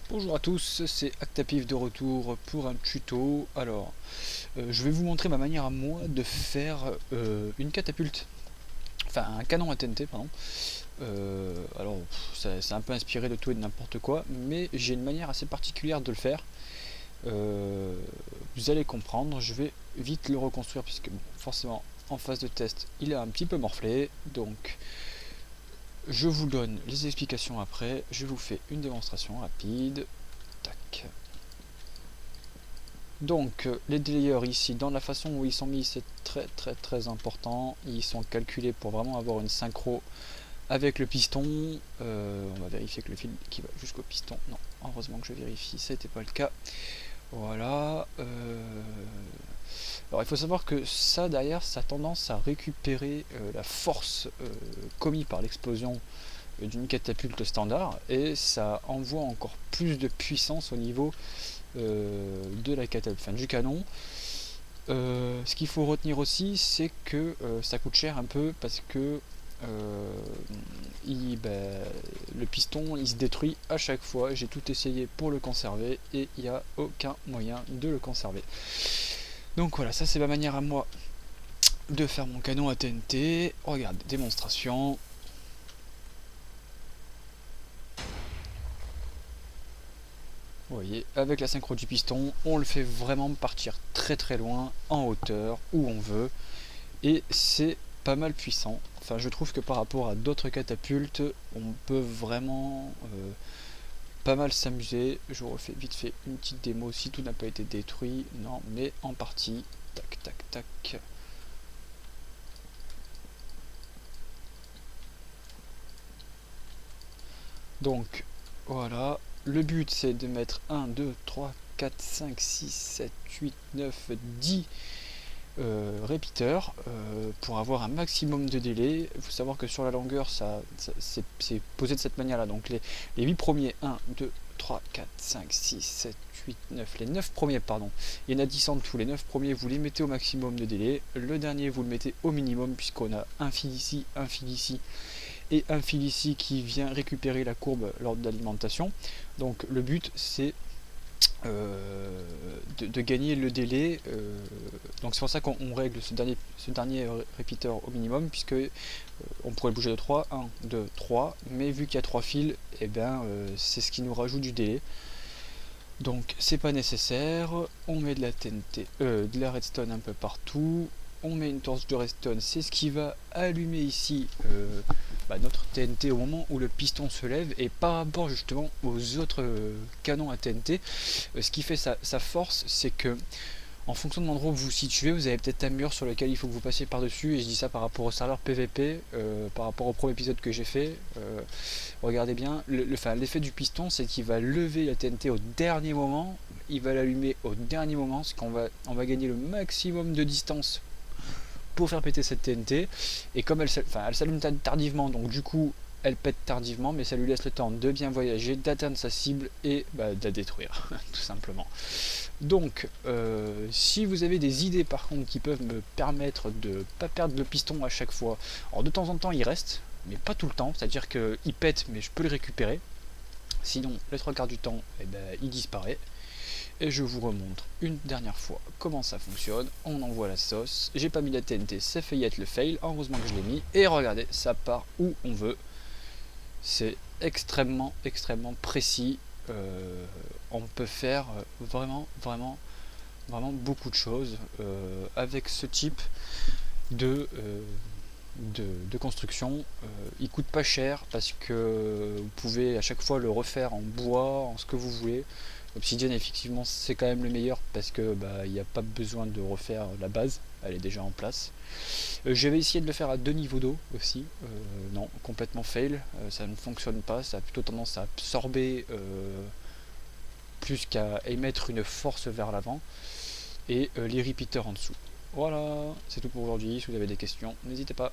Bonjour à tous, c'est Actapif de retour pour un tuto. Alors, je vais vous montrer ma manière à moi de faire une catapulte, enfin un canon à TNT, pardon. Alors, c'est un peu inspiré de tout et de n'importe quoi, mais j'ai une manière assez particulière de le faire. Vous allez comprendre, je vais vite le reconstruire puisque bon, forcément en phase de test il est un petit peu morflé, donc je vous donne les explications après, je vous fais une démonstration rapide. Tac. Donc les délayeurs ici, dans la façon où ils sont mis, c'est très important. Ils sont calculés pour vraiment avoir une synchro avec le piston. On va vérifier que le fil qui va jusqu'au piston. Non, heureusement que je vérifie, ça n'était pas le cas. Voilà. Alors il faut savoir que ça derrière, ça a tendance à récupérer la force commise par l'explosion d'une catapulte standard et ça envoie encore plus de puissance au niveau de la catapulte, enfin, du canon. Ce qu'il faut retenir aussi, c'est que ça coûte cher un peu parce que le piston il se détruit à chaque fois. J'ai tout essayé pour le conserver et il n'y a aucun moyen de le conserver. Donc voilà, ça c'est ma manière à moi de faire mon canon à TNT. Regarde, démonstration. Vous voyez, avec la synchro du piston, on le fait vraiment partir très loin, en hauteur, où on veut. Et c'est pas mal puissant. Enfin, je trouve que par rapport à d'autres catapultes, on peut vraiment pas mal s'amuser. Je vous refais vite fait une petite démo si tout n'a pas été détruit. Non, mais en partie. Tac, tac, tac. Donc, voilà. Le but, c'est de mettre 1, 2, 3, 4, 5, 6, 7, 8, 9, 10 répéteurs pour avoir un maximum de délai. Il faut savoir que sur la longueur, c'est posé de cette manière là. Donc les 8 premiers, 1, 2, 3, 4, 5, 6, 7, 8, 9, les 9 premiers, pardon, il y en a 10 en tout. Les 9 premiers, vous les mettez au maximum de délai. Le dernier, vous le mettez au minimum, puisqu'on a un fil ici et un fil ici qui vient récupérer la courbe lors de l'alimentation. Donc le but, c'est de gagner le délai. Donc c'est pour ça qu'on règle ce dernier répéteur au minimum, puisque on pourrait bouger de 3, 1, 2, 3, mais vu qu'il y a 3 fils, et ben, c'est ce qui nous rajoute du délai. Donc c'est pas nécessaire. On met de la TNT, de la redstone un peu partout. On met une torche de redstone, c'est ce qui va allumer ici notre TNT au moment où le piston se lève, et par rapport justement aux autres canons à TNT, ce qui fait sa force, c'est que en fonction de l'endroit où vous vous situez, vous avez peut-être un mur sur lequel il faut que vous passiez par-dessus, et je dis ça par rapport au serveur PVP, par rapport au premier épisode que j'ai fait. Regardez bien, l'effet du piston, c'est qu'il va lever la TNT au dernier moment, il va l'allumer au dernier moment, ce qu'on va gagner le maximum de distance pour faire péter cette TNT. Et comme elle s'allume tardivement, donc du coup elle pète tardivement, mais ça lui laisse le temps de bien voyager, d'atteindre sa cible et de la détruire tout simplement. Donc si vous avez des idées par contre qui peuvent me permettre de ne pas perdre le piston à chaque fois, alors de temps en temps il reste, mais pas tout le temps, c'est à dire qu'il pète mais je peux le récupérer, sinon les 3 quarts du temps il disparaît. Et je vous remontre une dernière fois comment ça fonctionne. On envoie la sauce. J'ai pas mis la TNT, ça failli être le fail. Heureusement que je l'ai mis. Et regardez, ça part où on veut. C'est extrêmement précis. On peut faire vraiment beaucoup de choses avec ce type de, de construction. Il coûte pas cher parce que vous pouvez à chaque fois le refaire en bois, en ce que vous voulez. Obsidian effectivement c'est quand même le meilleur parce que il n'y a pas besoin de refaire la base, elle est déjà en place. J'avais essayé de le faire à 2 niveaux d'eau aussi, non, complètement fail, ça ne fonctionne pas, ça a plutôt tendance à absorber plus qu'à émettre une force vers l'avant, et les repeaters en dessous. Voilà, c'est tout pour aujourd'hui, si vous avez des questions, n'hésitez pas.